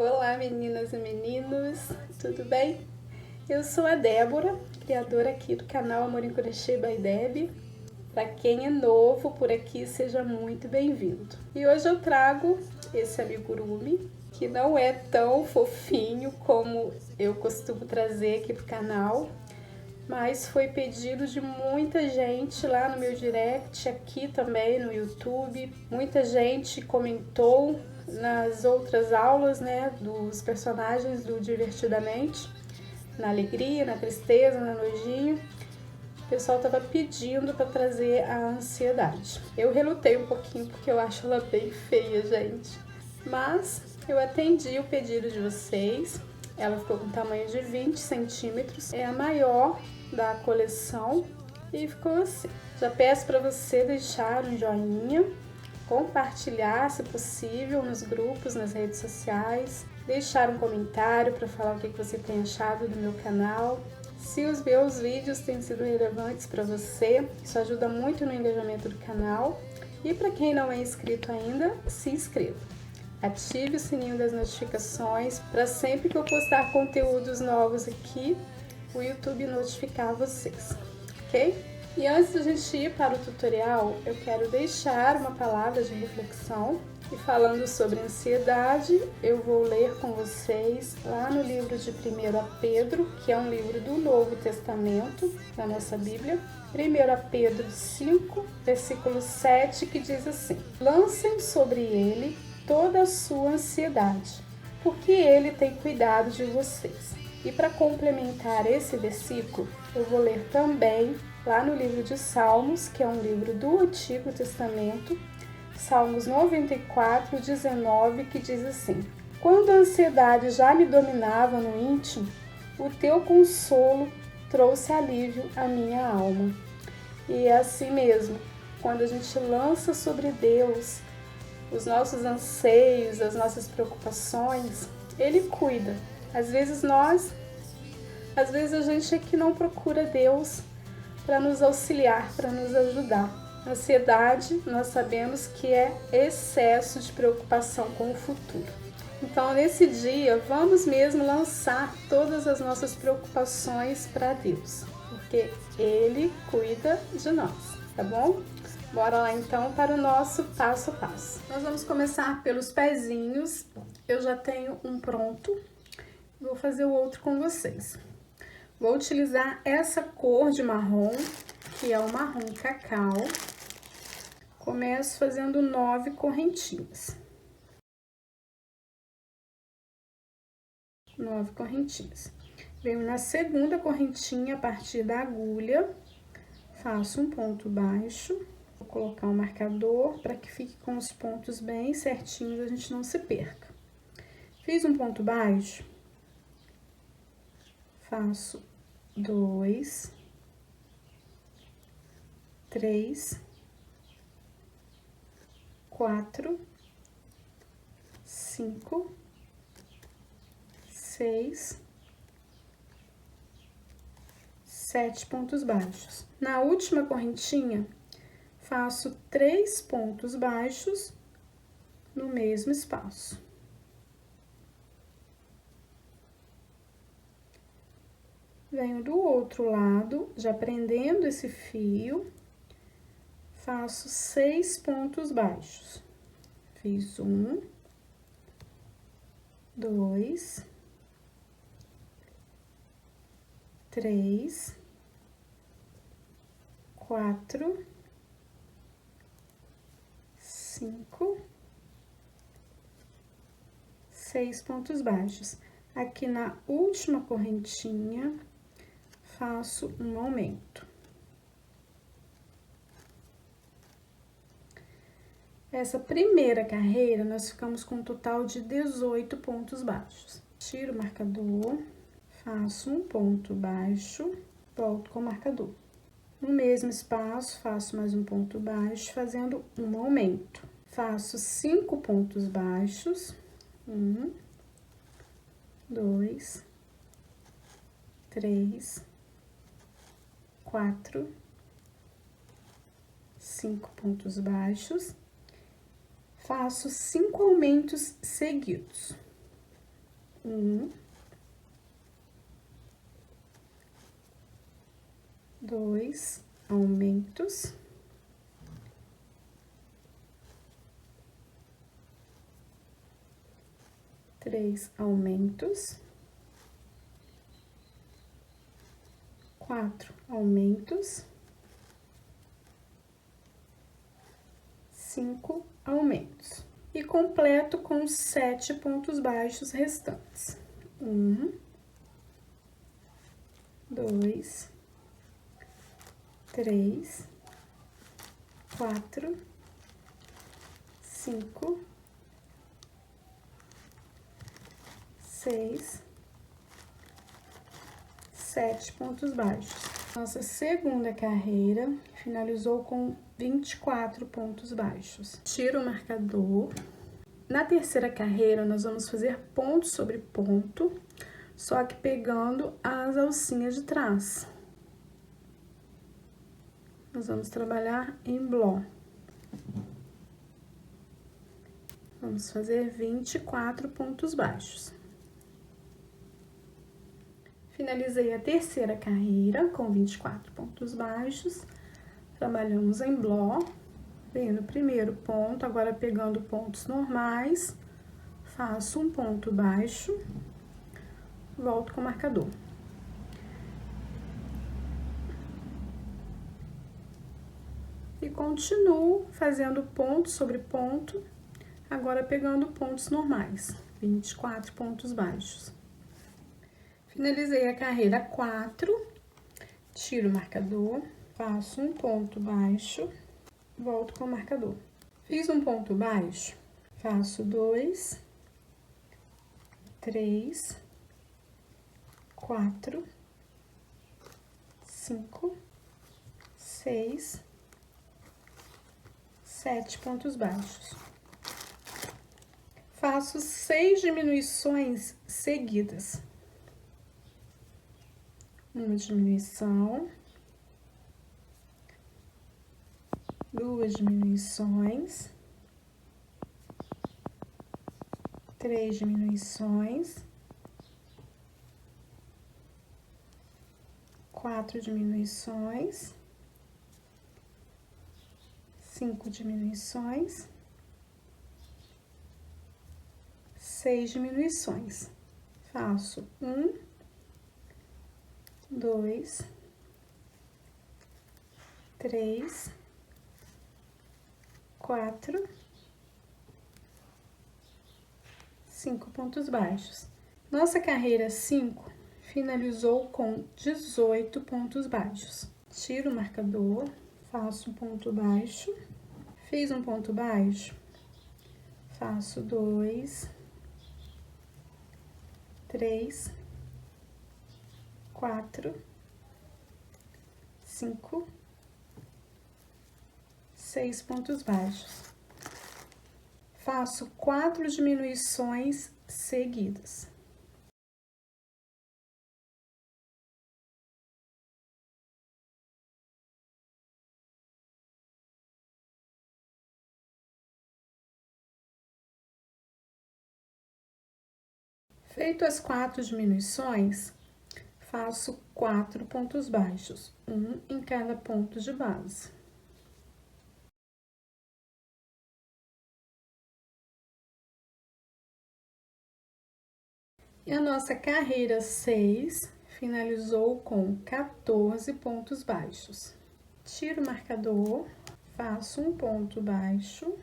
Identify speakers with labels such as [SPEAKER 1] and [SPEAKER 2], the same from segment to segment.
[SPEAKER 1] Olá, meninas e meninos, tudo bem? Eu sou a Débora, criadora aqui do canal Amor em Crochê by Deb. Para quem é novo por aqui, seja muito bem-vindo. E hoje eu trago esse amigurumi, que não é tão fofinho como eu costumo trazer aqui pro canal, mas foi pedido de muita gente lá no meu direct, aqui também no YouTube. Muita gente comentou nas outras aulas, né, dos personagens do Divertidamente, na alegria, na tristeza, na nojinho. O pessoal tava pedindo para trazer a ansiedade. Eu relutei um pouquinho porque eu acho ela bem feia, gente. Mas eu atendi o pedido de vocês. Ela ficou com tamanho de 20 centímetros. É a maior da coleção e ficou assim. Já peço para você deixar um joinha, compartilhar, se possível, nos grupos, nas redes sociais, deixar um comentário para falar o que você tem achado do meu canal. Se os meus vídeos têm sido relevantes para você, isso ajuda muito no engajamento do canal. E para quem não é inscrito ainda, se inscreva. Ative o sininho das notificações para sempre que eu postar conteúdos novos aqui, o YouTube notificar vocês, ok? E antes da gente ir para o tutorial, eu quero deixar uma palavra de reflexão. E falando sobre ansiedade, eu vou ler com vocês lá no livro de 1 Pedro, que é um livro do Novo Testamento, da nossa Bíblia. 1 Pedro 5, versículo 7, que diz assim: lancem sobre ele toda a sua ansiedade, porque ele tem cuidado de vocês. E para complementar esse versículo, eu vou ler também lá no livro de Salmos, que é um livro do Antigo Testamento, Salmos 94, 19, que diz assim: quando a ansiedade já me dominava no íntimo, o teu consolo trouxe alívio à minha alma. E é assim mesmo, quando a gente lança sobre Deus os nossos anseios, as nossas preocupações, Ele cuida. Às vezes a gente é que não procura Deus para nos auxiliar, para nos ajudar. Ansiedade, nós sabemos que é excesso de preocupação com o futuro. Então, nesse dia, vamos mesmo lançar todas as nossas preocupações para Deus, porque Ele cuida de nós, tá bom? Bora lá então para o nosso passo a passo. Nós vamos começar pelos pezinhos. Eu já tenho um pronto, vou fazer o outro com vocês. Vou utilizar essa cor de marrom, que é o marrom cacau. Começo fazendo 9 correntinhas. 9 correntinhas. Venho na segunda correntinha, a partir da agulha, faço um ponto baixo. Vou colocar um marcador para que fique com os pontos bem certinhos, a gente não se perca. Fiz um ponto baixo, faço 2, 3, 4, 5, 6, 7 pontos baixos. Na última correntinha, faço 3 pontos baixos no mesmo espaço. Venho do outro lado, já prendendo esse fio, faço 6 pontos baixos. Fiz 1, 2, 3, 4, 5, 6 pontos baixos. Aqui na última correntinha, faço um aumento. Essa primeira carreira, nós ficamos com um total de 18 pontos baixos. Tiro o marcador, faço um ponto baixo, volto com o marcador. No mesmo espaço, faço mais um ponto baixo, fazendo um aumento. Faço 5 pontos baixos, 1, 2, 3, 4, 5 pontos baixos, faço 5 aumentos seguidos. 2 aumentos, 3 aumentos, 4 aumentos, 5 aumentos. E completo com os 7 pontos baixos restantes. 2, 3, 4, 5, 6, 7 pontos baixos. Nossa segunda carreira finalizou com 24 pontos baixos. Tiro o marcador. Na terceira carreira, nós vamos fazer ponto sobre ponto, só que pegando as alcinhas de trás. Nós vamos trabalhar em bló. Vamos fazer 24 pontos baixos. Finalizei a terceira carreira com 24 pontos baixos. Trabalhamos em bló, venho no primeiro ponto, agora pegando pontos normais, faço um ponto baixo, volto com o marcador. E continuo fazendo ponto sobre ponto, agora pegando pontos normais, 24 pontos baixos. Finalizei a carreira 4, tiro o marcador, faço um ponto baixo, volto com o marcador. Fiz um ponto baixo, faço 2, 3, 4, 5, 6, 7 pontos baixos. Faço 6 diminuições seguidas. Uma diminuição, 2 diminuições, 3 diminuições, 4 diminuições, 5 diminuições, 6 diminuições. Faço 1, 2, 3, 4, 5 pontos baixos. Nossa carreira 5 finalizou com 18 pontos baixos. Tiro o marcador, faço um ponto baixo, fiz um ponto baixo, faço 2, 3, 4, 5, 6 pontos baixos. Faço 4 diminuições seguidas. Feito as 4 diminuições, faço 4 pontos baixos, um em cada ponto de base. E a nossa carreira 6 finalizou com 14 pontos baixos. Tiro o marcador, faço um ponto baixo,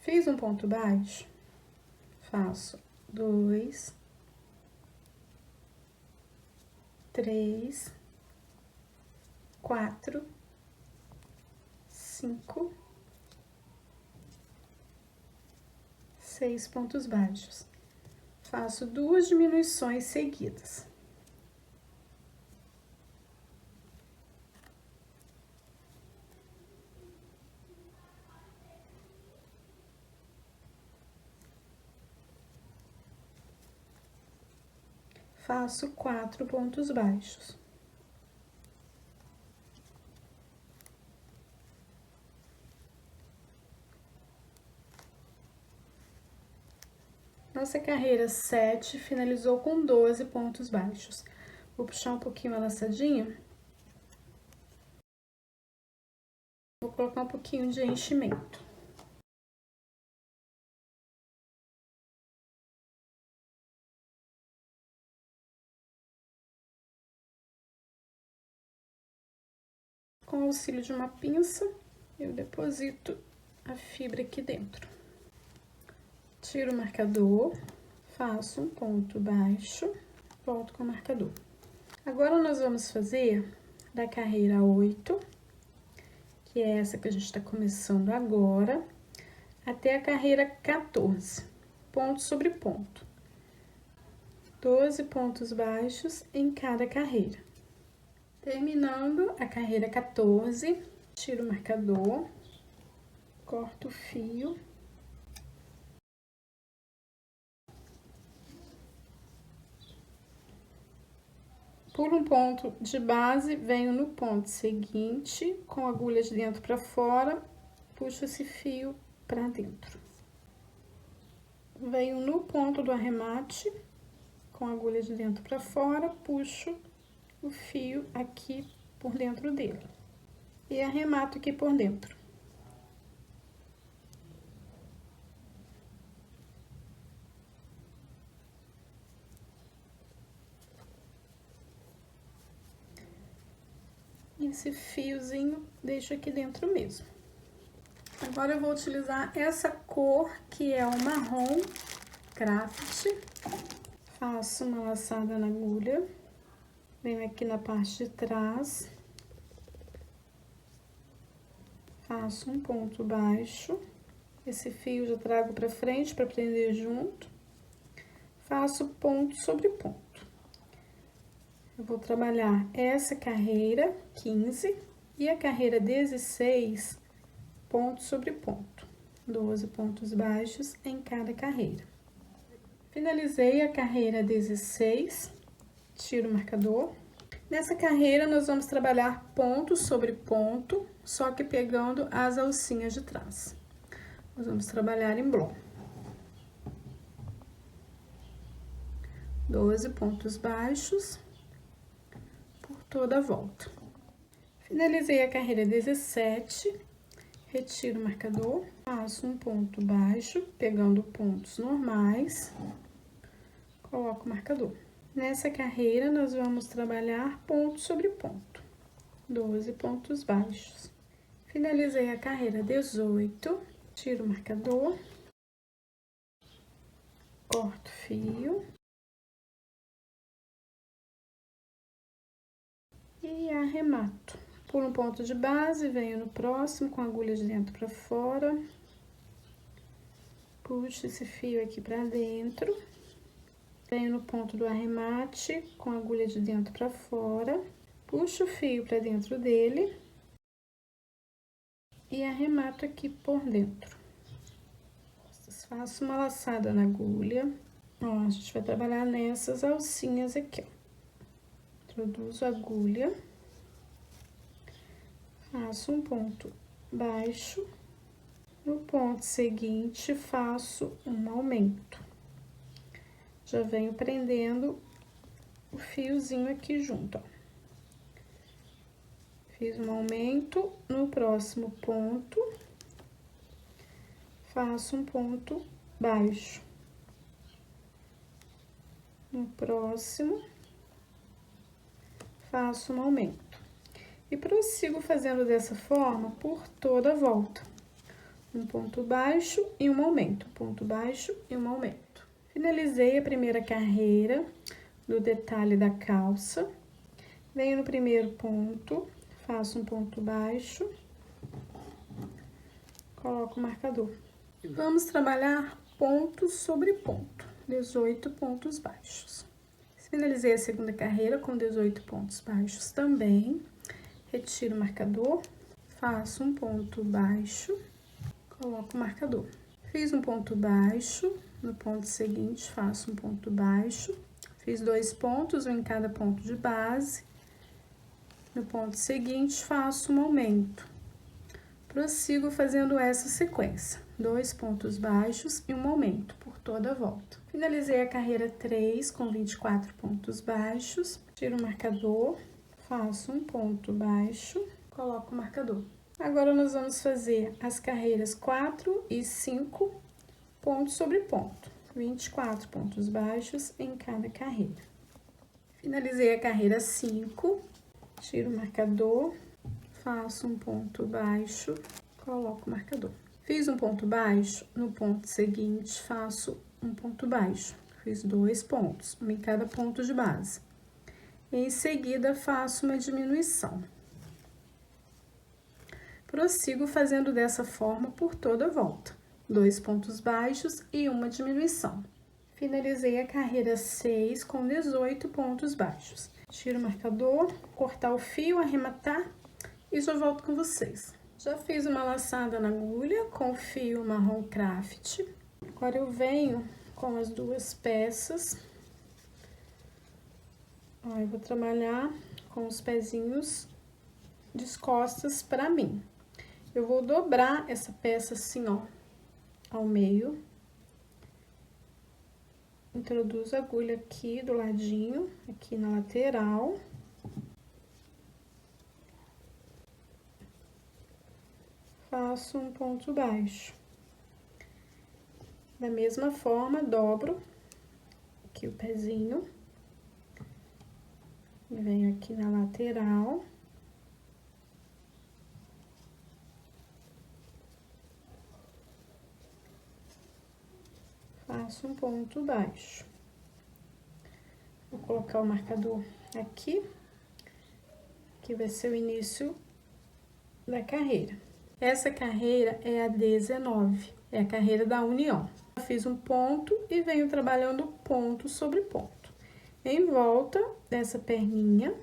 [SPEAKER 1] fiz um ponto baixo, faço 2, 3, 4, 5, 6 pontos baixos. Faço 2 diminuições seguidas. Faço 4 pontos baixos. Nossa carreira 7 finalizou com 12 pontos baixos. Vou puxar um pouquinho a laçadinha. Vou colocar um pouquinho de enchimento. Com o auxílio de uma pinça, eu deposito a fibra aqui dentro. Tiro o marcador, faço um ponto baixo, volto com o marcador. Agora, nós vamos fazer da carreira 8, que é essa que a gente está começando agora, até a carreira 14, ponto sobre ponto. 12 pontos baixos em cada carreira. Terminando a carreira 14, tiro o marcador, corto o fio. Pulo um ponto de base, venho no ponto seguinte, com a agulha de dentro para fora, puxo esse fio para dentro. Venho no ponto do arremate, com a agulha de dentro para fora, puxo o fio aqui por dentro dele. E arremato aqui por dentro. Esse fiozinho deixo aqui dentro mesmo. Agora eu vou utilizar essa cor, que é o marrom craft. Faço uma laçada na agulha. Venho aqui na parte de trás. Faço um ponto baixo. Esse fio já trago pra frente para prender junto. Faço ponto sobre ponto. Eu vou trabalhar essa carreira 15 e a carreira 16, ponto sobre ponto. 12 pontos baixos em cada carreira. Finalizei a carreira 16, tiro o marcador. Nessa carreira, nós vamos trabalhar ponto sobre ponto, só que pegando as alcinhas de trás. Nós vamos trabalhar em bloco. 12 pontos baixos por toda a volta. Finalizei a carreira 17, retiro o marcador, faço um ponto baixo, pegando pontos normais, coloco o marcador. Nessa carreira, nós vamos trabalhar ponto sobre ponto, 12 pontos baixos. Finalizei a carreira 18, tiro o marcador, corto o fio e arremato. Pulo um ponto de base, venho no próximo com a agulha de dentro para fora, puxo esse fio aqui para dentro, venho no ponto do arremate com a agulha de dentro para fora, puxo o fio para dentro dele e arremato aqui por dentro. Faço uma laçada na agulha. Ó, a gente vai trabalhar nessas alcinhas aqui, ó. Introduzo a agulha, faço um ponto baixo, no ponto seguinte faço um aumento. Já venho prendendo o fiozinho aqui junto, ó. Fiz um aumento, no próximo ponto, faço um ponto baixo. No próximo, faço um aumento. E prossigo fazendo dessa forma por toda a volta. Um ponto baixo e um aumento, ponto baixo e um aumento. Finalizei a primeira carreira do detalhe da calça. Venho no primeiro ponto, faço um ponto baixo, coloco o marcador. E vamos trabalhar ponto sobre ponto, 18 pontos baixos. Finalizei a segunda carreira com 18 pontos baixos também. Retiro o marcador, faço um ponto baixo, coloco o marcador. Fiz um ponto baixo, no ponto seguinte faço um ponto baixo. Fiz 2 pontos, um em cada ponto de base. No ponto seguinte, faço um aumento. Prossigo fazendo essa sequência. 2 pontos baixos e um aumento por toda a volta. Finalizei a carreira 3 com 24 pontos baixos, tiro o marcador, faço um ponto baixo, coloco o marcador. Agora, nós vamos fazer as carreiras 4 e 5, ponto sobre ponto, 24 pontos baixos em cada carreira. Finalizei a carreira 5, tiro o marcador, faço um ponto baixo, coloco o marcador. Fiz um ponto baixo, no ponto seguinte faço um ponto baixo. Fiz 2 pontos, um em cada ponto de base. Em seguida, faço uma diminuição. Prossigo fazendo dessa forma por toda a volta. 2 pontos baixos e uma diminuição. Finalizei a carreira 6 com 18 pontos baixos. Tiro o marcador, cortar o fio, arrematar e já volto com vocês. Já fiz uma laçada na agulha com fio marrom craft. Agora eu venho com as 2 peças. Ó, eu vou trabalhar com os pezinhos descostas para mim. Eu vou dobrar essa peça assim, ó, ao meio. Introduzo a agulha aqui do ladinho, aqui na lateral. Faço um ponto baixo. Da mesma forma, dobro aqui o pezinho. E venho aqui na lateral. Faço um ponto baixo. Vou colocar o marcador aqui, que vai ser o início da carreira. Essa carreira é a 19, é a carreira da união. Eu fiz um ponto e venho trabalhando ponto sobre ponto. Em volta dessa perninha,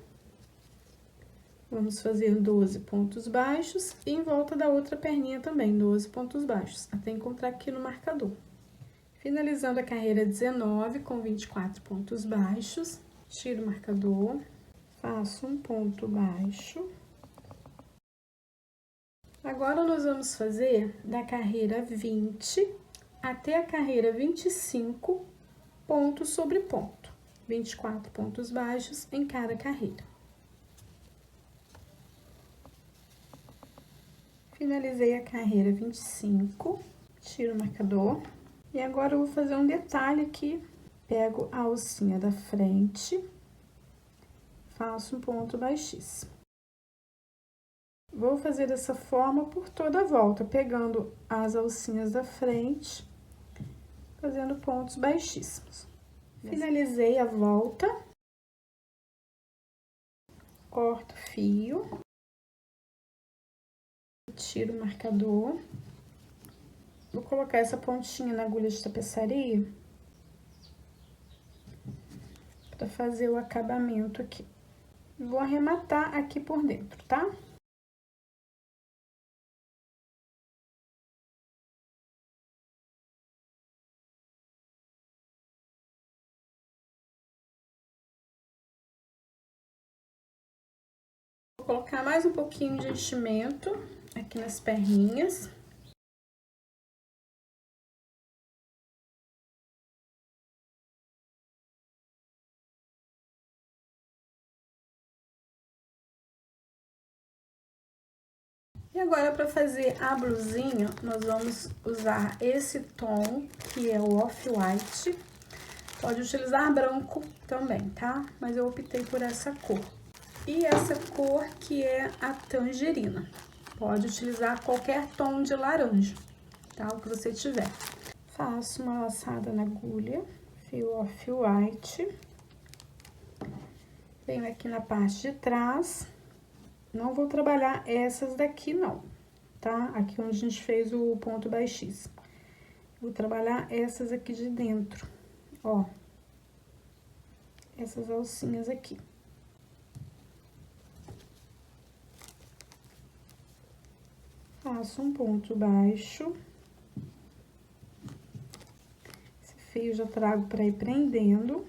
[SPEAKER 1] vamos fazer 12 pontos baixos e em volta da outra perninha também, 12 pontos baixos, até encontrar aqui no marcador. Finalizando a carreira 19 com 24 pontos baixos, tiro o marcador, faço um ponto baixo. Agora, nós vamos fazer da carreira 20 até a carreira 25, ponto sobre ponto. 24 pontos baixos em cada carreira. Finalizei a carreira 25, tiro o marcador. E agora, eu vou fazer um detalhe aqui. Pego a alcinha da frente, faço um ponto baixíssimo. Vou fazer dessa forma por toda a volta, pegando as alcinhas da frente, fazendo pontos baixíssimos. Finalizei a volta, corto o fio, tiro o marcador. Vou colocar essa pontinha na agulha de tapeçaria para fazer o acabamento aqui. Vou arrematar aqui por dentro, tá? Vou colocar mais um pouquinho de enchimento aqui nas perninhas. E agora, para fazer a blusinha, nós vamos usar esse tom, que é o off-white. Pode utilizar branco também, tá? Mas eu optei por essa cor. E essa cor que é a tangerina. Pode utilizar qualquer tom de laranja, tá? O que você tiver. Faço uma laçada na agulha, fio off-white. Venho aqui na parte de trás. Não vou trabalhar essas daqui, não, tá? Aqui onde a gente fez o ponto baixíssimo. Vou trabalhar essas aqui de dentro, ó. Essas alcinhas aqui. Faço um ponto baixo. Esse fio já trago para ir prendendo.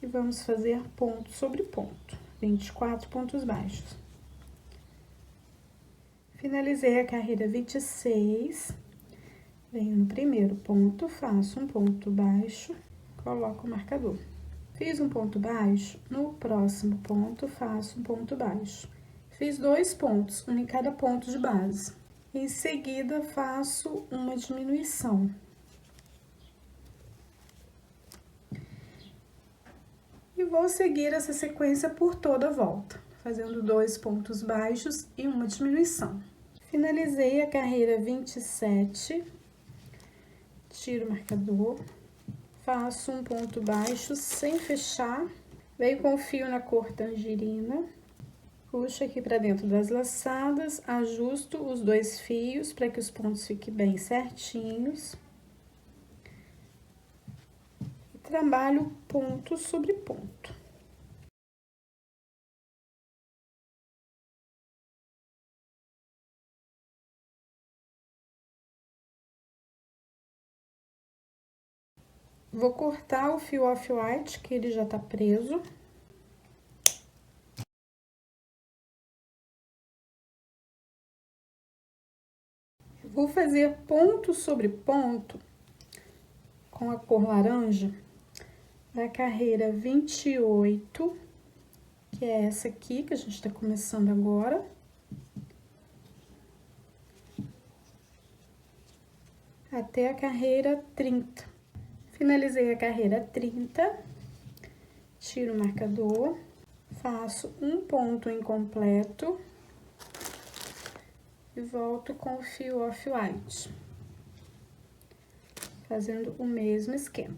[SPEAKER 1] E vamos fazer ponto sobre ponto. 24 pontos baixos. Finalizei a carreira 26, Venho no primeiro ponto, faço um ponto baixo, coloco o marcador. Fiz um ponto baixo, no próximo ponto, faço um ponto baixo. Fiz 2 pontos, um em cada ponto de base. Em seguida, faço uma diminuição. E vou seguir essa sequência por toda a volta, fazendo 2 pontos baixos e uma diminuição. Finalizei a carreira 27, tiro o marcador, faço um ponto baixo sem fechar, venho com o fio na cor tangerina, puxo aqui para dentro das laçadas, ajusto os 2 fios para que os pontos fiquem bem certinhos. E trabalho ponto sobre ponto. Vou cortar o fio off-white, que ele já tá preso. Vou fazer ponto sobre ponto com a cor laranja da carreira 28, que é essa aqui que a gente tá começando agora. Até a carreira 30. Finalizei a carreira 30, tiro o marcador, faço um ponto incompleto e volto com o fio off-white, fazendo o mesmo esquema.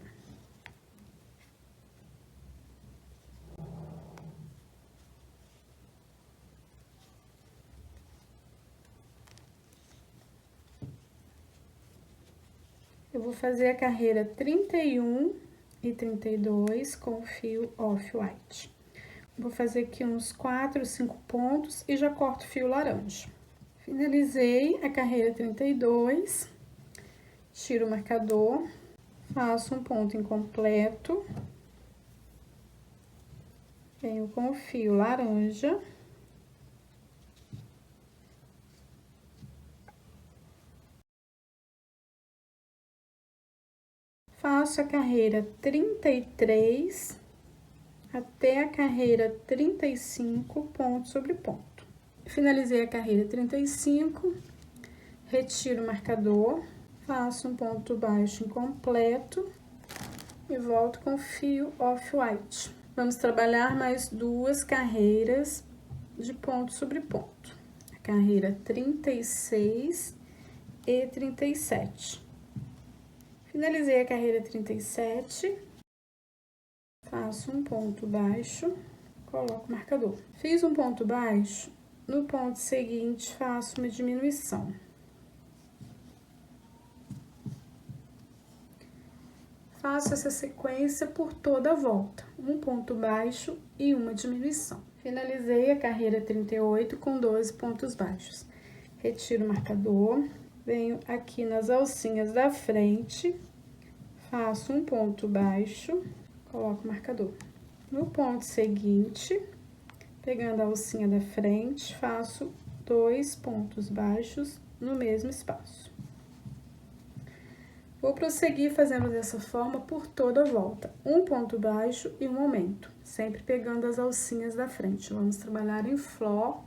[SPEAKER 1] Eu vou fazer a carreira 31 e 32 com o fio off-white. Vou fazer aqui uns 4, 5 pontos e já corto o fio laranja. Finalizei a carreira 32, tiro o marcador, faço um ponto incompleto, venho com o fio laranja. Faço a carreira 33 até a carreira 35, ponto sobre ponto. Finalizei a carreira 35, retiro o marcador, faço um ponto baixo incompleto e volto com o fio off-white. Vamos trabalhar mais 2 carreiras de ponto sobre ponto. A carreira 36 e 37. Finalizei a carreira 37, faço um ponto baixo, coloco o marcador. Fiz um ponto baixo, no ponto seguinte faço uma diminuição. Faço essa sequência por toda a volta, um ponto baixo e uma diminuição. Finalizei a carreira 38 com 12 pontos baixos. Retiro o marcador. Venho aqui nas alcinhas da frente, faço um ponto baixo, coloco o marcador. No ponto seguinte, pegando a alcinha da frente, faço 2 pontos baixos no mesmo espaço. Vou prosseguir fazendo dessa forma por toda a volta, um ponto baixo e um aumento, sempre pegando as alcinhas da frente. Vamos trabalhar em flor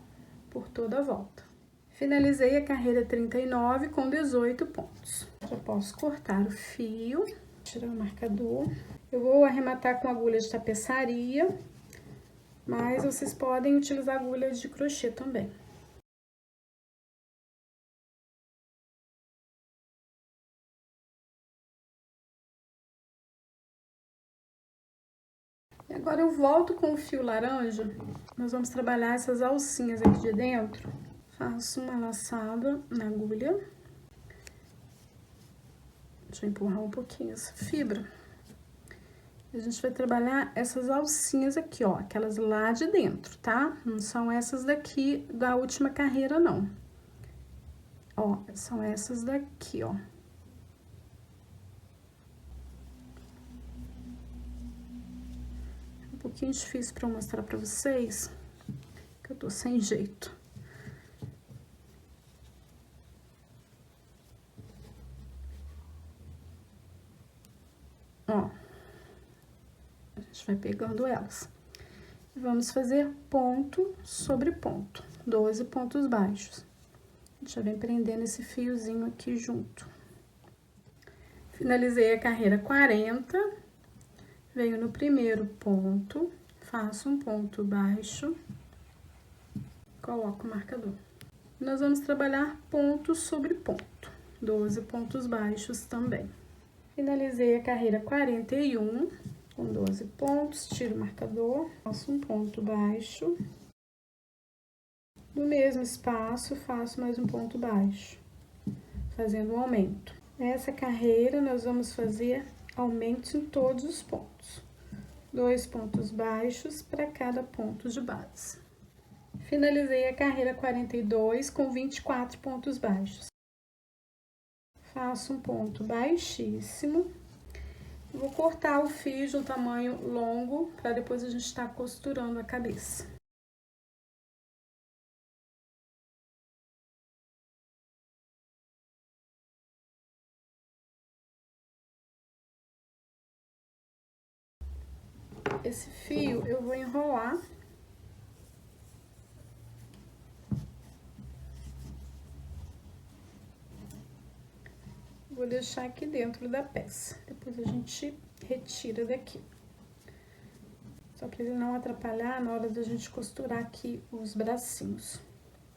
[SPEAKER 1] por toda a volta. Finalizei a carreira 39 com 18 pontos. Já posso cortar o fio, tirar o marcador. Eu vou arrematar com agulha de tapeçaria, mas vocês podem utilizar agulha de crochê também. E agora eu volto com o fio laranja, nós vamos trabalhar essas alcinhas aqui de dentro. Faço uma laçada na agulha. Deixa eu empurrar um pouquinho essa fibra. A gente vai trabalhar essas alcinhas aqui, ó, aquelas lá de dentro, tá? Não são essas daqui da última carreira, não. Ó, são essas daqui, ó. Um pouquinho difícil pra eu mostrar pra vocês, que eu tô sem jeito. Ó, a gente vai pegando elas. Vamos fazer ponto sobre ponto, 12 pontos baixos. A gente já vem prendendo esse fiozinho aqui junto. Finalizei a carreira 40, venho no primeiro ponto, faço um ponto baixo, coloco o marcador. Nós vamos trabalhar ponto sobre ponto, 12 pontos baixos também. Finalizei a carreira 41, com 12 pontos, tiro o marcador, faço um ponto baixo. No mesmo espaço, faço mais um ponto baixo, fazendo um aumento. Nessa carreira, nós vamos fazer aumentos em todos os pontos. 2 pontos baixos para cada ponto de base. Finalizei a carreira 42 com 24 pontos baixos. Faço um ponto baixíssimo. Vou cortar o fio de um tamanho longo para depois a gente estar costurando a cabeça. Esse fio eu vou enrolar. Vou deixar aqui dentro da peça. Depois a gente retira daqui. Só para ele não atrapalhar na hora da gente costurar aqui os bracinhos.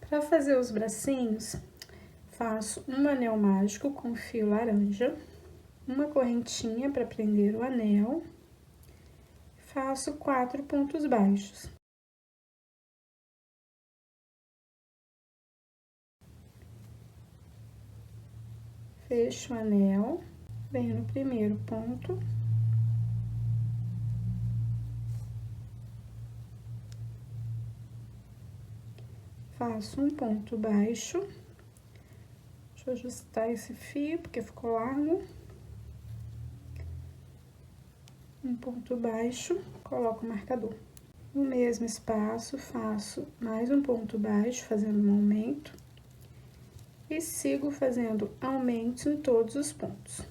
[SPEAKER 1] Para fazer os bracinhos, faço um anel mágico com fio laranja, uma correntinha para prender o anel, faço 4 pontos baixos. Fecho o anel, venho no primeiro ponto. Faço um ponto baixo. Deixa eu ajustar esse fio, porque ficou largo. Um ponto baixo, coloco o marcador. No mesmo espaço, faço mais um ponto baixo, fazendo um aumento. E sigo fazendo aumentos em todos os pontos.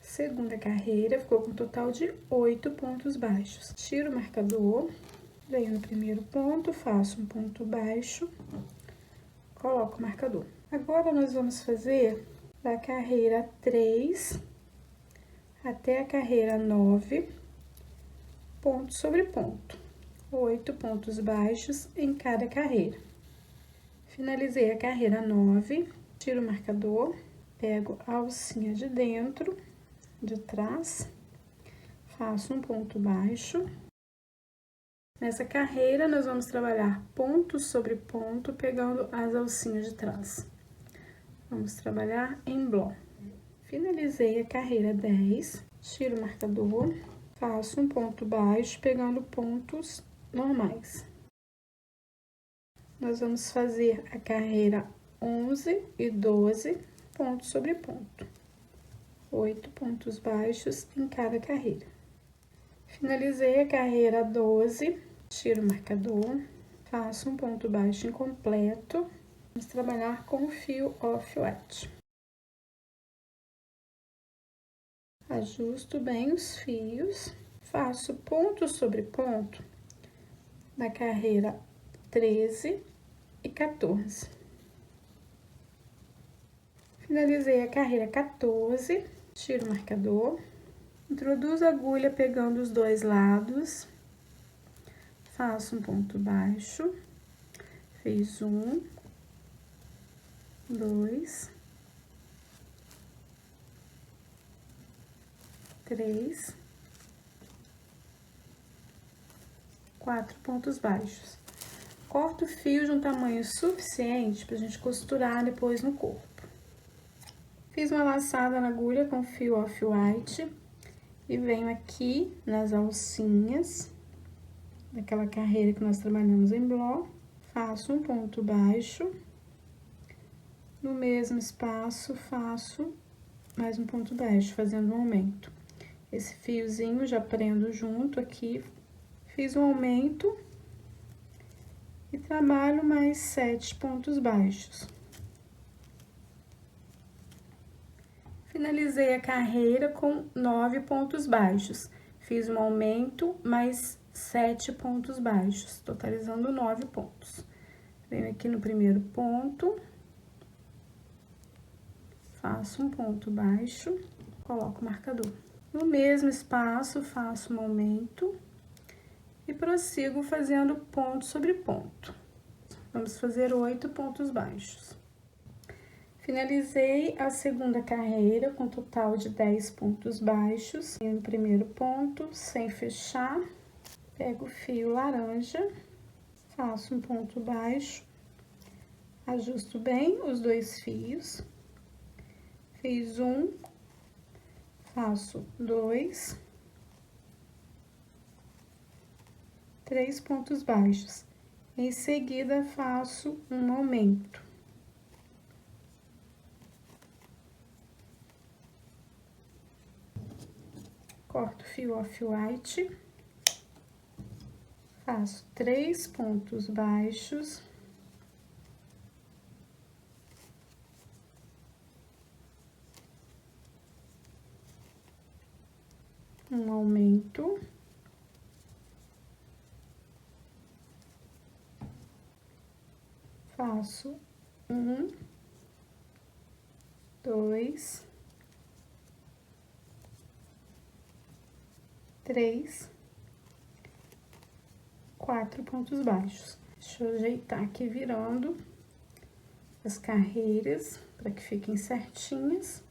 [SPEAKER 1] Segunda carreira, ficou com um total de 8 pontos baixos. Tiro o marcador, venho no primeiro ponto, faço um ponto baixo, coloco o marcador. Agora, nós vamos fazer da carreira 3 até a carreira 9, ponto sobre ponto. 8 pontos baixos em cada carreira. Finalizei a carreira 9, tiro o marcador, pego a alcinha de dentro, de trás, faço um ponto baixo. Nessa carreira, nós vamos trabalhar ponto sobre ponto, pegando as alcinhas de trás. Vamos trabalhar em bloco. Finalizei a carreira 10, tiro o marcador, faço um ponto baixo, pegando pontos normais. Nós vamos fazer a carreira 11 e 12, ponto sobre ponto. 8 pontos baixos em cada carreira. Finalizei a carreira 12, tiro o marcador, faço um ponto baixo incompleto. Vamos trabalhar com o fio off-white. Ajusto bem os fios, faço ponto sobre ponto na carreira 13 e 14. Finalizei a carreira 14, tiro o marcador, introduzo a agulha pegando os dois lados, faço um ponto baixo, fiz 1, 2, 3, 4 pontos baixos. Corto o fio de um tamanho suficiente pra gente costurar depois no corpo. Fiz uma laçada na agulha com fio off-white e venho aqui nas alcinhas daquela carreira que nós trabalhamos em bloco, faço um ponto baixo, no mesmo espaço faço mais um ponto baixo, fazendo um aumento. Esse fiozinho já prendo junto aqui, fiz um aumento e trabalho mais 7 pontos baixos. Finalizei a carreira com 9 pontos baixos. Fiz um aumento mais 7 pontos baixos, totalizando 9 pontos. Venho aqui no primeiro ponto, faço um ponto baixo, coloco o marcador. No mesmo espaço, faço um aumento e prossigo fazendo ponto sobre ponto. Vamos fazer 8 pontos baixos. Finalizei a segunda carreira com total de 10 pontos baixos. No primeiro ponto, sem fechar, pego o fio laranja, faço um ponto baixo, ajusto bem os 2 fios, fiz um, faço 2, 3 pontos baixos. Em seguida, faço um aumento. Corto o fio off-white, faço 3 pontos baixos, um aumento, faço 1, 2, 3, 4 pontos baixos. Deixa eu ajeitar aqui virando as carreiras para que fiquem certinhas.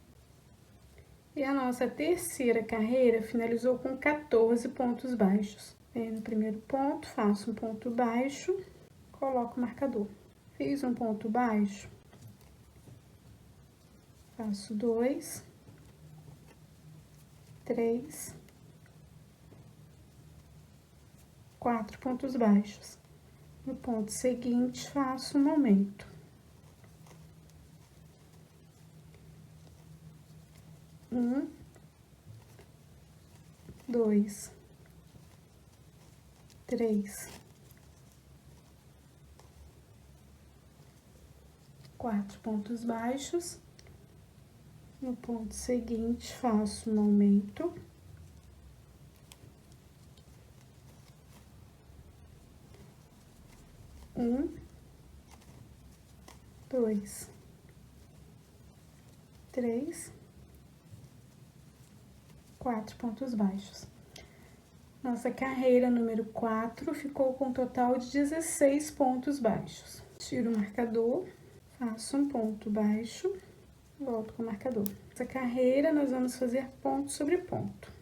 [SPEAKER 1] E a nossa terceira carreira finalizou com 14 pontos baixos. Venho no primeiro ponto, faço um ponto baixo, coloco o marcador. Fiz um ponto baixo, faço 2, 3, 4 pontos baixos. No ponto seguinte, faço um aumento. Um, 2, 3, 4 pontos baixos. No ponto seguinte, faço um aumento. Um, 2, 3, 4 pontos baixos. Nossa carreira número 4 ficou com um total de 16 pontos baixos. Tiro o marcador, faço um ponto baixo, volto com o marcador. Essa carreira nós vamos fazer ponto sobre ponto,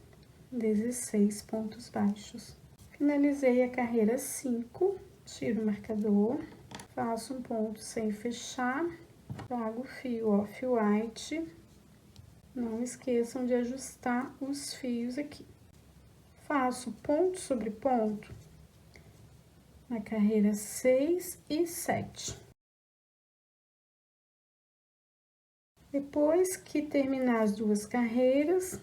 [SPEAKER 1] 16 pontos baixos. Finalizei a carreira 5, tiro o marcador, faço um ponto sem fechar, trago o fio off-white. Não esqueçam de ajustar os fios aqui. Faço ponto sobre ponto na carreira 6 e 7. Depois que terminar as duas carreiras,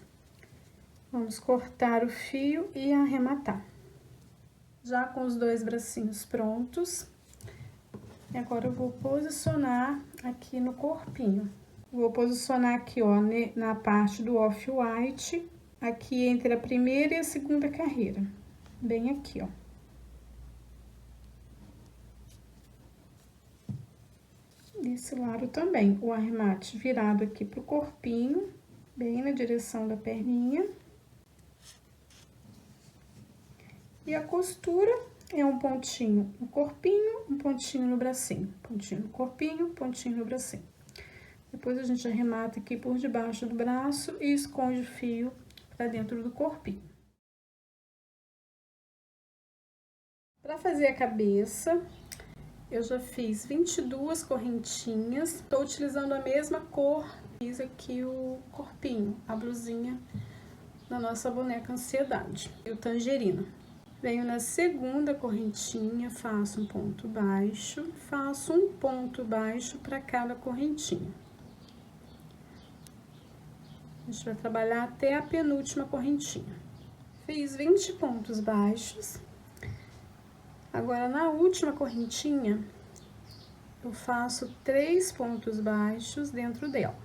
[SPEAKER 1] vamos cortar o fio e arrematar. Já com os 2 bracinhos prontos, e agora eu vou posicionar aqui no corpinho. Vou posicionar aqui, ó, na parte do off-white, aqui entre a primeira e a segunda carreira, bem aqui, ó. Desse lado também, o arremate virado aqui pro corpinho, bem na direção da perninha. E a costura é um pontinho no corpinho, um pontinho no bracinho. Pontinho no corpinho, pontinho no bracinho. Depois a gente arremata aqui por debaixo do braço e esconde o fio para dentro do corpinho. Para fazer a cabeça, eu já fiz 22 correntinhas. Estou utilizando a mesma cor, fiz aqui o corpinho, a blusinha da nossa boneca Ansiedade, e o tangerina. Venho na segunda correntinha, faço um ponto baixo, faço um ponto baixo para cada correntinha. A gente vai trabalhar até a penúltima correntinha. Fiz 20 pontos baixos. Agora, na última correntinha, eu faço 3 pontos baixos dentro dela.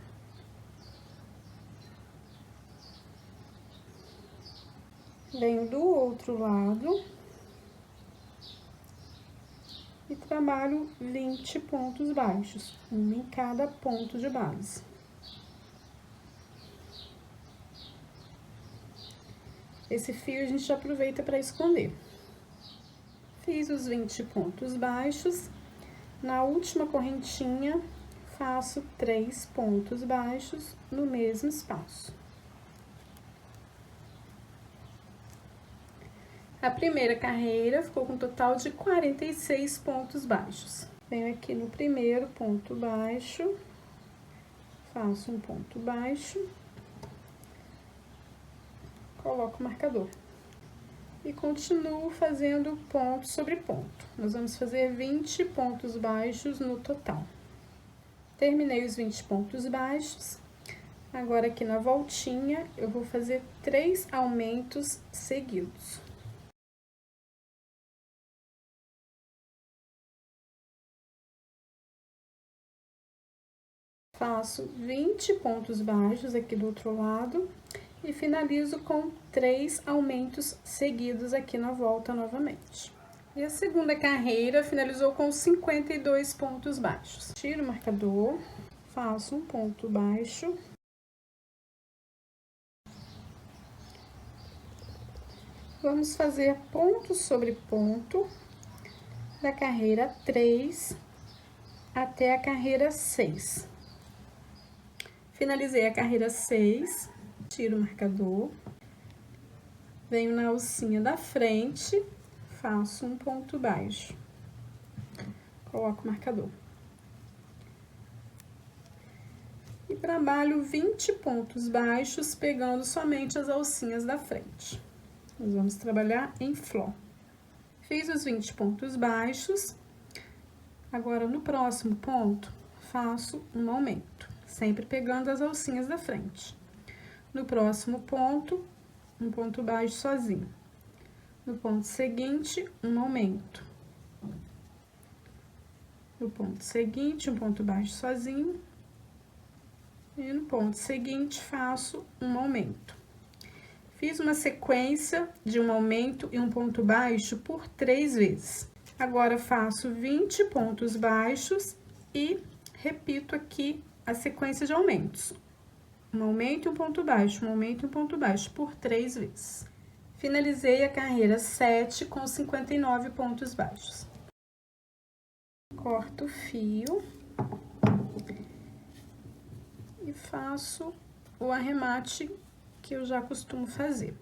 [SPEAKER 1] Venho do outro lado e trabalho 20 pontos baixos, um em cada ponto de base. Esse fio a gente já aproveita para esconder. Fiz os 20 pontos baixos. Na última correntinha, faço 3 pontos baixos no mesmo espaço. A primeira carreira ficou com um total de 46 pontos baixos. Venho aqui no primeiro ponto baixo, faço um ponto baixo, coloco o marcador. E continuo fazendo ponto sobre ponto. Nós vamos fazer 20 pontos baixos no total. Terminei os 20 pontos baixos. Agora, aqui na voltinha, eu vou fazer 3 aumentos seguidos. Faço 20 pontos baixos aqui do outro lado e finalizo com 3 aumentos seguidos aqui na volta novamente. E a segunda carreira finalizou com 52 pontos baixos. Tiro o marcador, faço um ponto baixo. Vamos fazer ponto sobre ponto da carreira 3 até a carreira 6. Finalizei a carreira 6, tiro o marcador, venho na alcinha da frente, faço um ponto baixo, coloco o marcador. E trabalho 20 pontos baixos, pegando somente as alcinhas da frente. Nós vamos trabalhar em flor. Fiz os 20 pontos baixos, agora no próximo ponto, faço um aumento, sempre pegando as alcinhas da frente. No próximo ponto, um ponto baixo sozinho. No ponto seguinte, um aumento. No ponto seguinte, um ponto baixo sozinho. E no ponto seguinte, faço um aumento. Fiz uma sequência de um aumento e um ponto baixo por 3 vezes. Agora, faço 20 pontos baixos e repito aqui a sequência de aumentos. Um aumento e um ponto baixo, um aumento e um ponto baixo por 3 vezes. Finalizei a carreira 7 com 59 pontos baixos. Corto o fio e faço o arremate que eu já costumo fazer.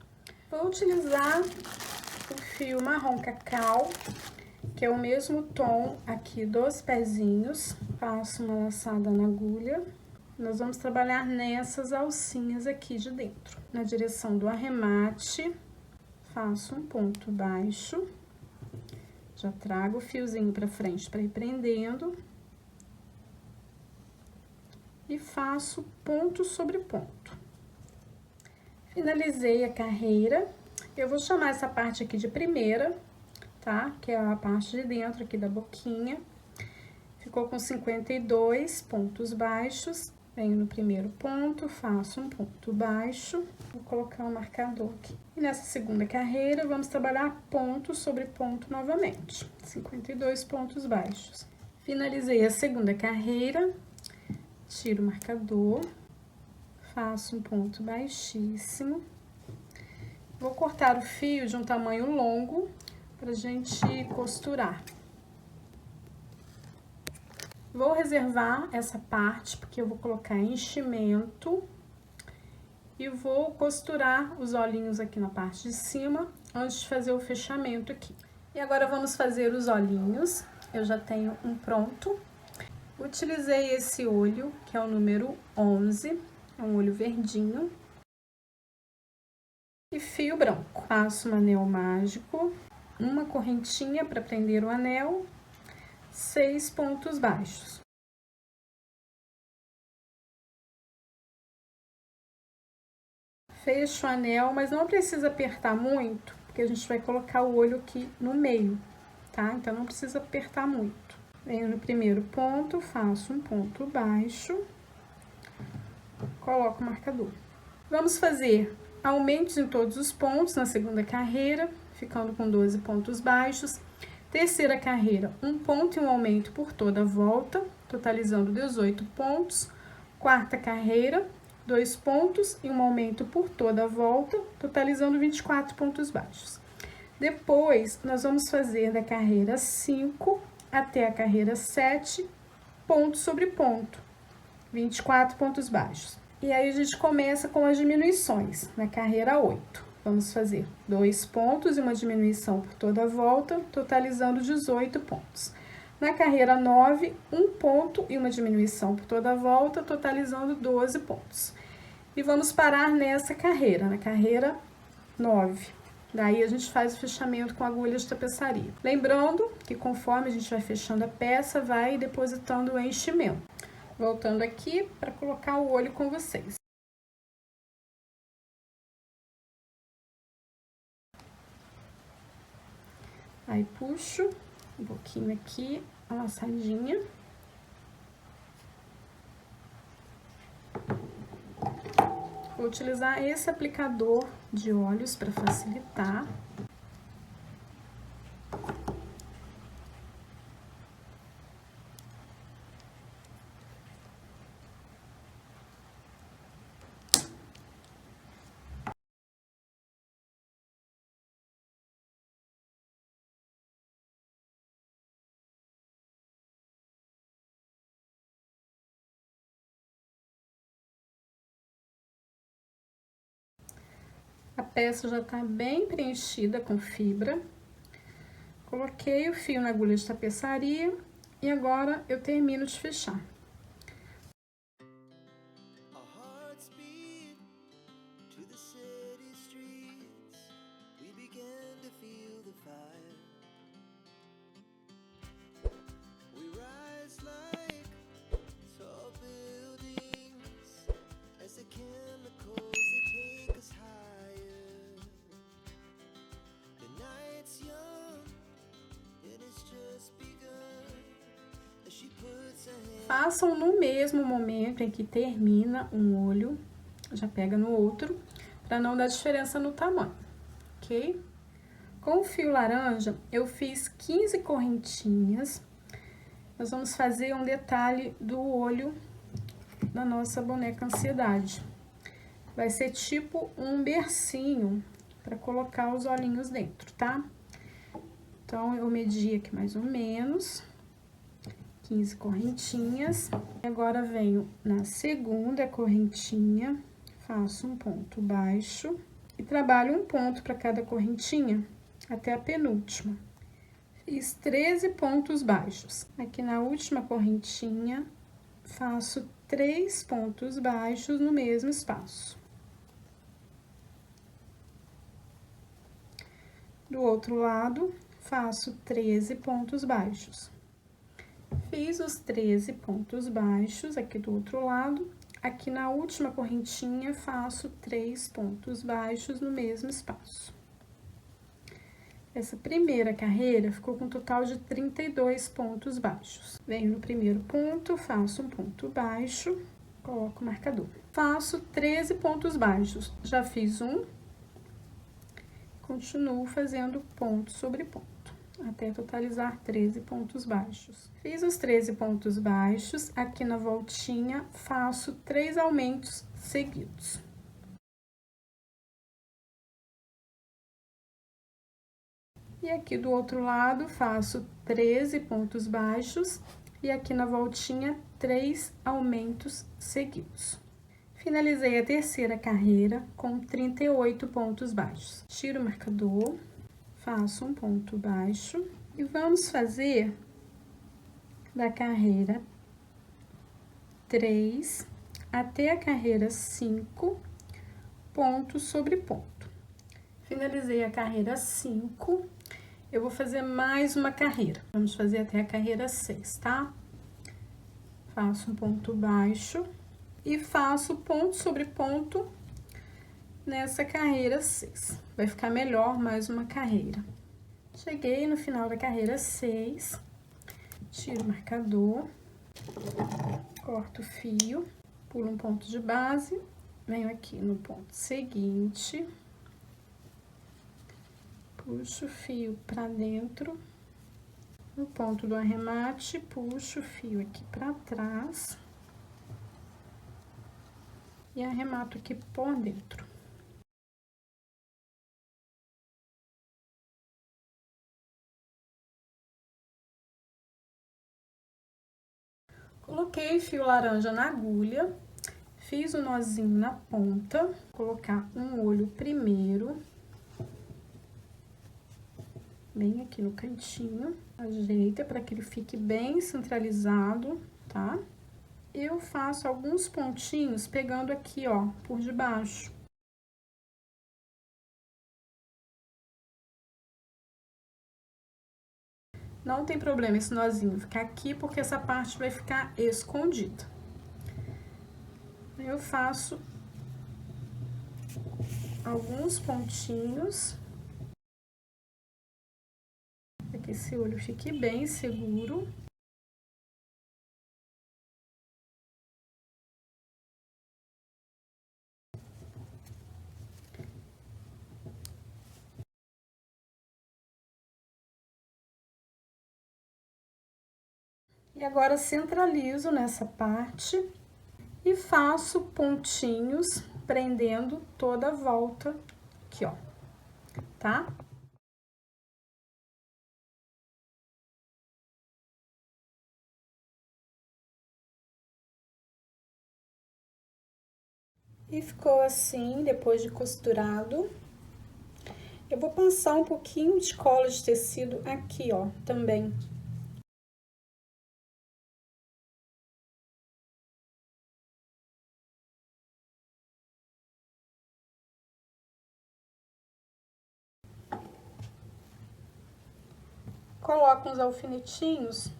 [SPEAKER 1] Vou utilizar o fio marrom cacau, que é o mesmo tom aqui dos pezinhos. Passo uma laçada na agulha. Nós vamos trabalhar nessas alcinhas aqui de dentro. Na direção do arremate, faço um ponto baixo. Já trago o fiozinho pra frente para ir prendendo. E faço ponto sobre ponto. Finalizei a carreira. Eu vou chamar essa parte aqui de primeira, tá? Que é a parte de dentro aqui da boquinha. Ficou com 52 pontos baixos. Venho no primeiro ponto, faço um ponto baixo. Vou colocar o marcador aqui. E nessa segunda carreira, vamos trabalhar ponto sobre ponto novamente. 52 pontos baixos. Finalizei a segunda carreira. Tiro o marcador. Faço um ponto baixíssimo. Vou cortar o fio de um tamanho longo pra gente costurar. Vou reservar essa parte, porque eu vou colocar enchimento. E vou costurar os olhinhos aqui na parte de cima, antes de fazer o fechamento aqui. E agora vamos fazer os olhinhos. Eu já tenho um pronto. Utilizei esse olho, que é o número 11. É um olho verdinho. E fio branco. Faço um anel mágico, uma correntinha para prender o anel, 6 pontos baixos. Fecho o anel, mas não precisa apertar muito, porque a gente vai colocar o olho aqui no meio, tá? Então, não precisa apertar muito. Venho no primeiro ponto, faço um ponto baixo, coloco o marcador. Vamos fazer aumentos em todos os pontos na segunda carreira, ficando com 12 pontos baixos. Terceira carreira, um ponto e um aumento por toda a volta, totalizando 18 pontos. Quarta carreira, 2 pontos e um aumento por toda a volta, totalizando 24 pontos baixos. Depois, nós vamos fazer da carreira 5 até a carreira 7, ponto sobre ponto, 24 pontos baixos. E aí, a gente começa com as diminuições, na carreira 8. Vamos fazer 2 pontos e uma diminuição por toda a volta, totalizando 18 pontos. Na carreira 9, um ponto e uma diminuição por toda a volta, totalizando 12 pontos. E vamos parar nessa carreira, na carreira 9. Daí, a gente faz o fechamento com agulha de tapeçaria. Lembrando que conforme a gente vai fechando a peça, vai depositando o enchimento. Voltando aqui para colocar o olho com vocês. Aí, puxo um pouquinho aqui, a laçadinha. Vou utilizar esse aplicador de olhos para facilitar. A peça já tá bem preenchida com fibra. Coloquei o fio na agulha de tapeçaria e agora eu termino de fechar. Façam no mesmo momento em que termina um olho, já pega no outro, para não dar diferença no tamanho, ok? Com o fio laranja, eu fiz 15 correntinhas. Nós vamos fazer um detalhe do olho da nossa boneca Ansiedade. Vai ser tipo um bercinho para colocar os olhinhos dentro, tá? Então, eu medi aqui mais ou menos 15 correntinhas. Agora, venho na segunda correntinha, faço um ponto baixo e trabalho um ponto para cada correntinha até a penúltima. Fiz 13 pontos baixos. Aqui na última correntinha, faço 3 pontos baixos no mesmo espaço. Do outro lado, faço 13 pontos baixos. Fiz os 13 pontos baixos aqui do outro lado. Aqui na última correntinha, faço 3 pontos baixos no mesmo espaço. Essa primeira carreira ficou com um total de 32 pontos baixos. Venho no primeiro ponto, faço um ponto baixo, coloco o marcador. Faço 13 pontos baixos. Já fiz um, continuo fazendo ponto sobre ponto, até totalizar 13 pontos baixos. Fiz os 13 pontos baixos, aqui na voltinha, faço 3 aumentos seguidos. E aqui do outro lado, faço 13 pontos baixos e aqui na voltinha, 3 aumentos seguidos. Finalizei a terceira carreira com 38 pontos baixos. Tiro o marcador, faço um ponto baixo e vamos fazer da carreira 3 até a carreira 5, ponto sobre ponto. Finalizei a carreira 5, eu vou fazer mais uma carreira. Vamos fazer até a carreira 6, tá? Faço um ponto baixo e faço ponto sobre ponto nessa carreira 6. Vai ficar melhor mais uma carreira. Cheguei no final da carreira 6, tiro o marcador, corto o fio, pulo um ponto de base, venho aqui no ponto seguinte, puxo o fio pra dentro, no ponto do arremate, puxo o fio aqui pra trás e arremato aqui por dentro. Coloquei fio laranja na agulha, fiz o nozinho na ponta, vou colocar um olho primeiro, bem aqui no cantinho, ajeita para que ele fique bem centralizado, tá? Eu faço alguns pontinhos pegando aqui, ó, por debaixo. Não tem problema esse nozinho ficar aqui, porque essa parte vai ficar escondida. Eu faço alguns pontinhos, para que esse olho fique bem seguro. E agora, centralizo nessa parte e faço pontinhos, prendendo toda a volta aqui, ó, tá? E ficou assim, depois de costurado. Eu vou passar um pouquinho de cola de tecido aqui, ó, também. Coloco uns alfinetinhos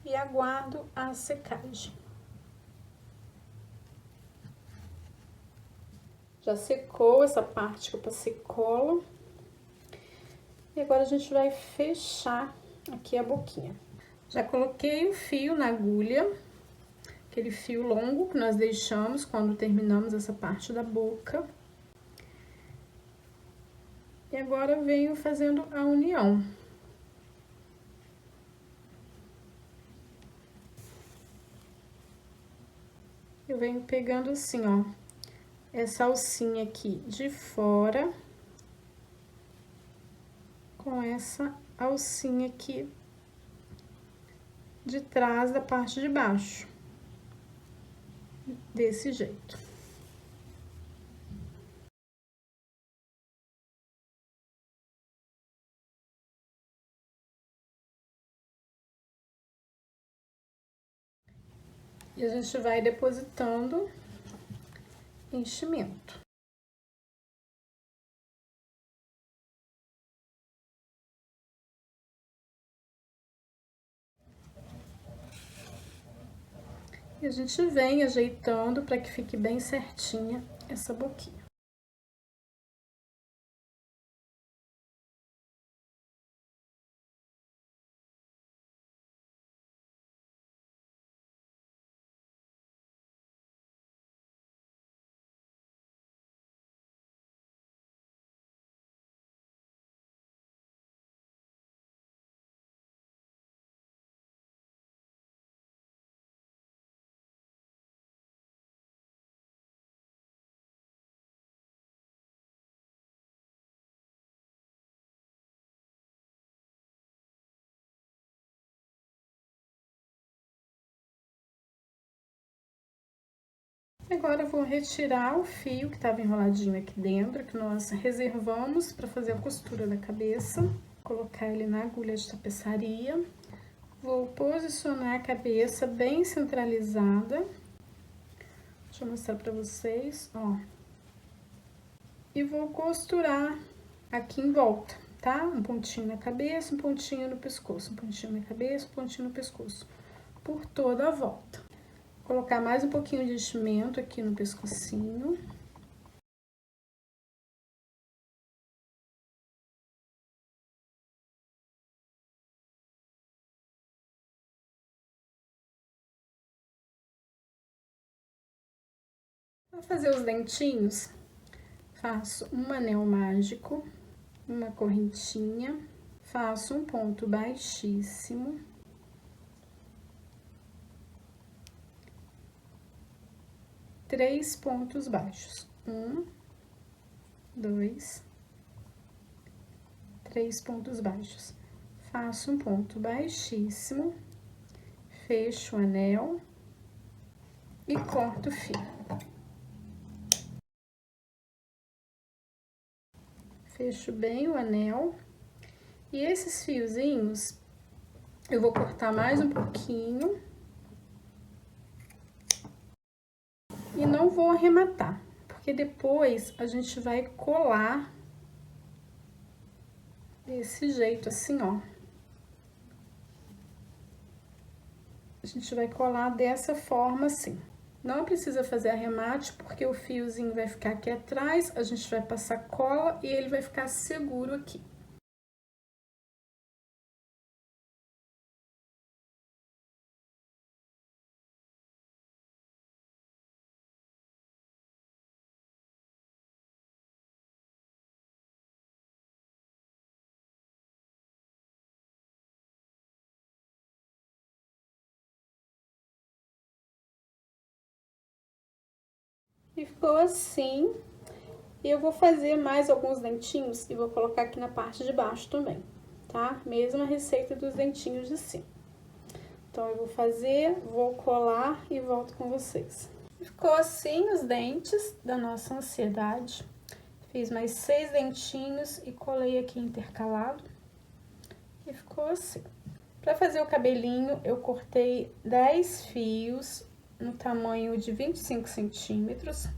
[SPEAKER 1] e aguardo a secagem. Já secou essa parte que eu passei cola. E agora a gente vai fechar aqui a boquinha. Já coloquei o fio na agulha, aquele fio longo que nós deixamos quando terminamos essa parte da boca. E agora venho fazendo a união. Eu venho pegando assim, ó, essa alcinha aqui de fora com essa alcinha aqui de trás da parte de baixo, desse jeito. E a gente vai depositando enchimento. E a gente vem ajeitando para que fique bem certinha essa boquinha. Agora eu vou retirar o fio que estava enroladinho aqui dentro, que nós reservamos para fazer a costura da cabeça. Colocar ele na agulha de tapeçaria. Vou posicionar a cabeça bem centralizada. Deixa eu mostrar pra vocês, ó. E vou costurar aqui em volta, tá? Um pontinho na cabeça, um pontinho no pescoço. Um pontinho na cabeça, um pontinho no pescoço. Por toda a volta. Colocar mais um pouquinho de enchimento aqui no pescocinho. Para fazer os dentinhos, faço um anel mágico, uma correntinha, faço um ponto baixíssimo, três pontos baixos, 1, 2, 3 pontos baixos. Faço um ponto baixíssimo, fecho o anel e corto o fio. Fecho bem o anel. E esses fiozinhos, eu vou cortar mais um pouquinho. E não vou arrematar, porque depois a gente vai colar desse jeito, assim, ó. A gente vai colar dessa forma, assim. Não precisa fazer arremate, porque o fiozinho vai ficar aqui atrás, a gente vai passar cola e ele vai ficar seguro aqui. E ficou assim. E eu vou fazer mais alguns dentinhos e vou colocar aqui na parte de baixo também, tá? Mesma receita dos dentinhos de cima. Então, eu vou fazer, vou colar e volto com vocês. Ficou assim os dentes da nossa ansiedade. Fiz mais 6 dentinhos e colei aqui intercalado. E ficou assim. Pra fazer o cabelinho, eu cortei 10 fios no tamanho de 25 centímetros.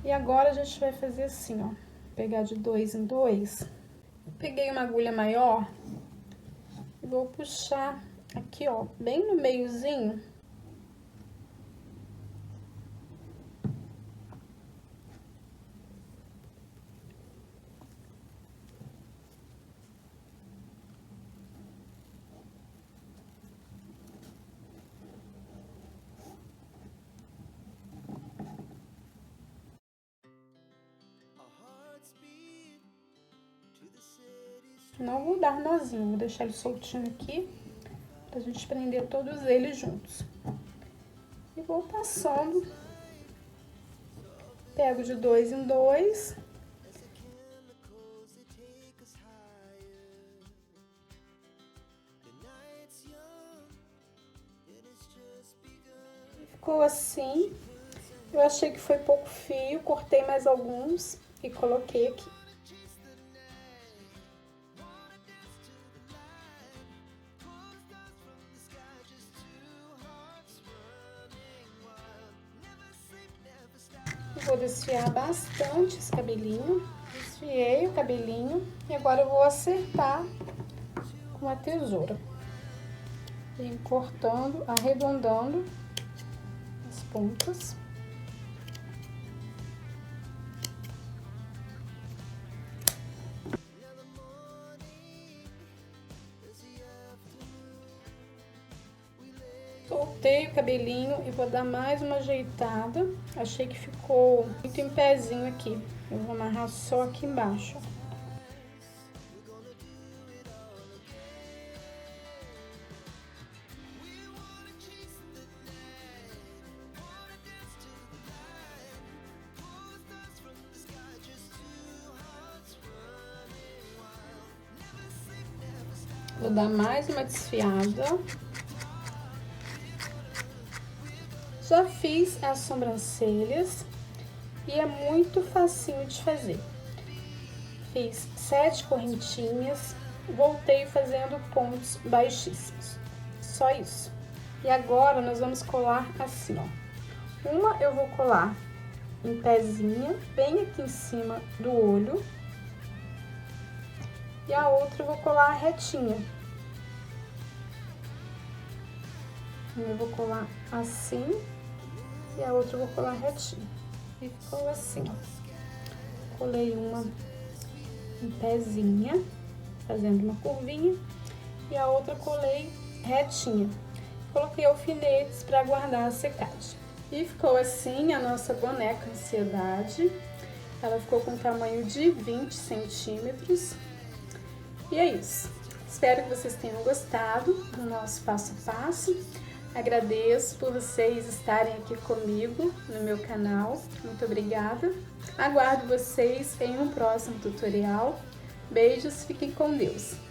[SPEAKER 1] E agora, a gente vai fazer assim, ó. Pegar de 2 em 2. Peguei uma agulha maior e vou puxar aqui, ó, bem no meiozinho. Não vou dar nozinho, vou deixar ele soltinho aqui, pra gente prender todos eles juntos. E vou passando, pego de 2 em 2. Ficou assim. Eu achei que foi pouco fio, cortei mais alguns e coloquei aqui. Vou desfiar bastante esse cabelinho. Desfiei o cabelinho e agora eu vou acertar com a tesoura. Venho cortando, arredondando as pontas. Soltei o cabelinho e vou dar mais uma ajeitada. Achei que ficou muito em pezinho aqui. Eu vou amarrar só aqui embaixo. Vou dar mais uma desfiada. Já fiz as sobrancelhas e é muito facinho de fazer. Fiz 7 correntinhas, voltei fazendo pontos baixíssimos. Só isso. E agora, nós vamos colar assim, ó. Uma eu vou colar em pezinha, bem aqui em cima do olho. E a outra eu vou colar retinha. Eu vou colar assim e a outra eu vou colar retinha. E ficou assim, ó. Colei uma em pezinha, fazendo uma curvinha, e a outra colei retinha. Coloquei alfinetes para guardar a secagem. E ficou assim a nossa boneca Ansiedade. Ela ficou com um tamanho de 20 centímetros. E é isso. Espero que vocês tenham gostado do nosso passo a passo. Agradeço por vocês estarem aqui comigo no meu canal. Muito obrigada. Aguardo vocês em um próximo tutorial. Beijos, fiquem com Deus.